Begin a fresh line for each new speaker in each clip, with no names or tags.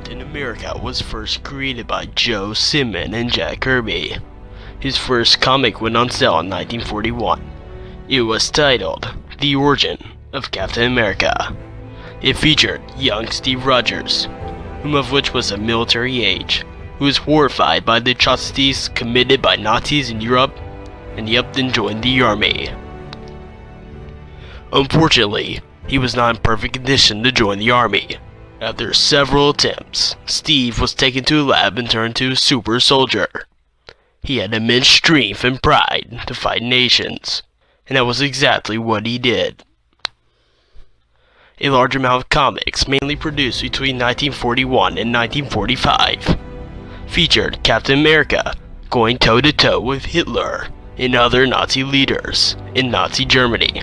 Captain America was first created by Joe Simon and Jack Kirby. His first comic went on sale in 1941. It was titled The Origin of Captain America. It featured young Steve Rogers, whom of which was of military age, who was horrified by the atrocities committed by Nazis in Europe, and he upped and joined the army. Unfortunately, he was not in perfect condition to join the army. After several attempts, Steve was taken to a lab and turned into a super soldier. He had immense strength and pride to fight nations, and that was exactly what he did. A large amount of comics, mainly produced between 1941 and 1945, featured Captain America going toe-to-toe with Hitler and other Nazi leaders in Nazi Germany.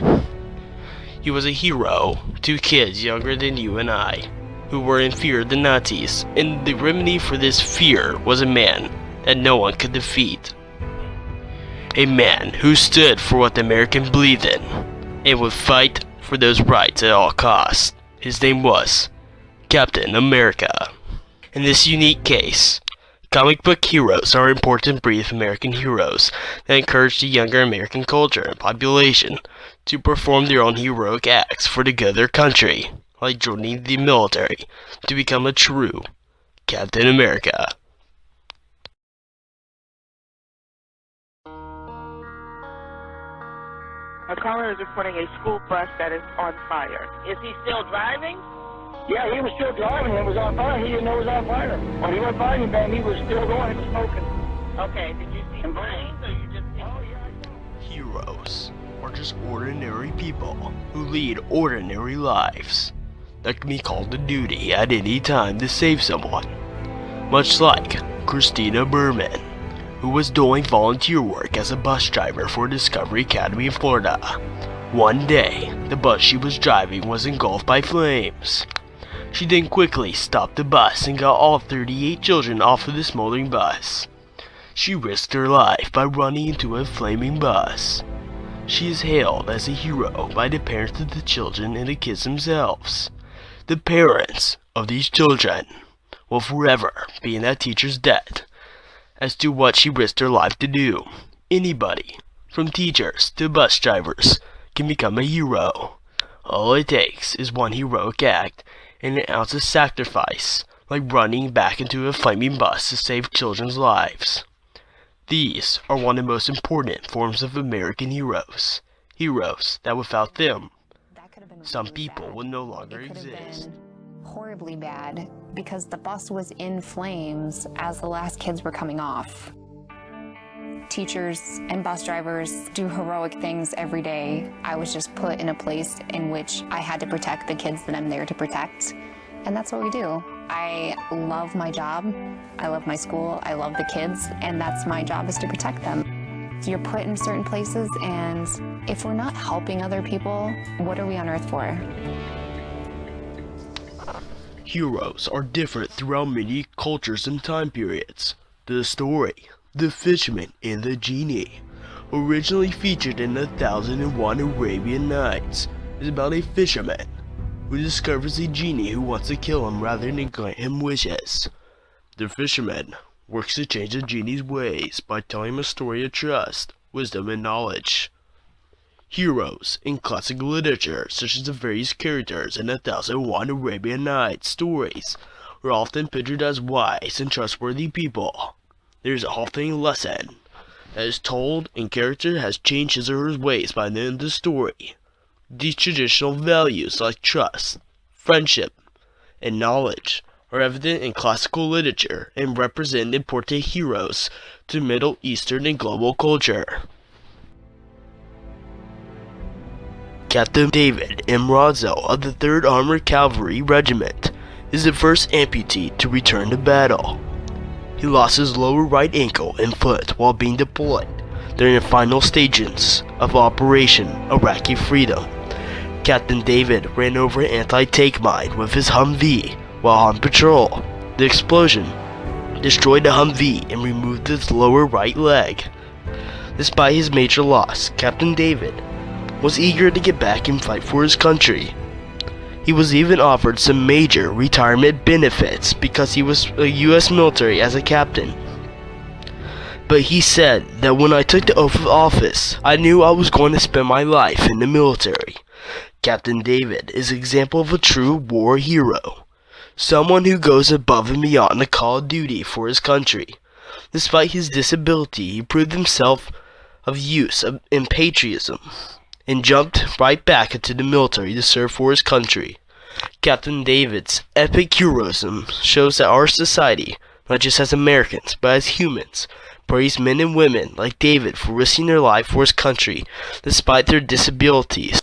He was a hero to kids younger than you and I, who were in fear of the Nazis, and the remedy for this fear was a man that no one could defeat. A man who stood for what the Americans believed in, and would fight for those rights at all costs. His name was Captain America. In this unique case, comic book heroes are an important breed of American heroes that encourage the younger American culture and population to perform their own heroic acts for the good of their country, like joining the military to become a true Captain America.
A caller is reporting a school bus that is on fire. Is he still driving?
Yeah, he was still driving and it was on fire. He didn't know it was on fire. When he went by me, bang, he was still going. He was smoking.
Okay, did you see flames or you just see?
Oh, yeah.
Heroes are just ordinary people who lead ordinary lives that can be called a duty at any time to save someone. Much like Christina Berman, who was doing volunteer work as a bus driver for Discovery Academy in Florida. One day, the bus she was driving was engulfed by flames. She then quickly stopped the bus and got all 38 children off of the smoldering bus. She risked her life by running into a flaming bus. She is hailed as a hero by the parents of the children and the kids themselves. The parents of these children will forever be in that teacher's debt as to what she risked her life to do. Anybody, from teachers to bus drivers, can become a hero. All it takes is one heroic act and an ounce of sacrifice, like running back into a flaming bus to save children's lives. These are one of the most important forms of American heroes. Heroes that without them, some people would no longer exist.
Horribly bad because the bus was in flames as the last kids were coming off. Teachers and bus drivers do heroic things every day. I was just put in a place in which I had to protect the kids that I'm there to protect, and that's what we do. I love my job, I love my school, I love the kids, and that's my job, is to protect them. You're put in certain places, and if we're not helping other people, what are we on earth for?
Heroes are different throughout many cultures and time periods. The story, The Fisherman and the Genie, originally featured in 1001 Arabian Nights, is about a fisherman who discovers a genie who wants to kill him rather than grant him wishes. The fisherman works to change the genie's ways by telling him a story of trust, wisdom, and knowledge. Heroes in classical literature, such as the various characters in 1001 Arabian Nights stories, are often pictured as wise and trustworthy people. There is often a lesson that is told, and character has changed his or her ways by the end of the story. These traditional values like trust, friendship, and knowledge are evident in classical literature and represent important heroes to Middle Eastern and global culture. Captain David M. Rodzel of the 3rd Armored Cavalry Regiment is the first amputee to return to battle. He lost his lower right ankle and foot while being deployed during the final stages of Operation Iraqi Freedom. Captain David ran over an anti-tank mine with his Humvee while on patrol. The explosion destroyed the Humvee and removed his lower right leg. Despite his major loss, Captain David was eager to get back and fight for his country. He was even offered some major retirement benefits because he was a U.S. military as a captain. But he said that when I took the oath of office, I knew I was going to spend my life in the military. Captain David is an example of a true war hero. Someone who goes above and beyond the call of duty for his country. Despite his disability, he proved himself of use in patriotism and jumped right back into the military to serve for his country. Captain David's epic heroism shows that our society, not just as Americans, but as humans, praise men and women like David for risking their life for his country despite their disabilities.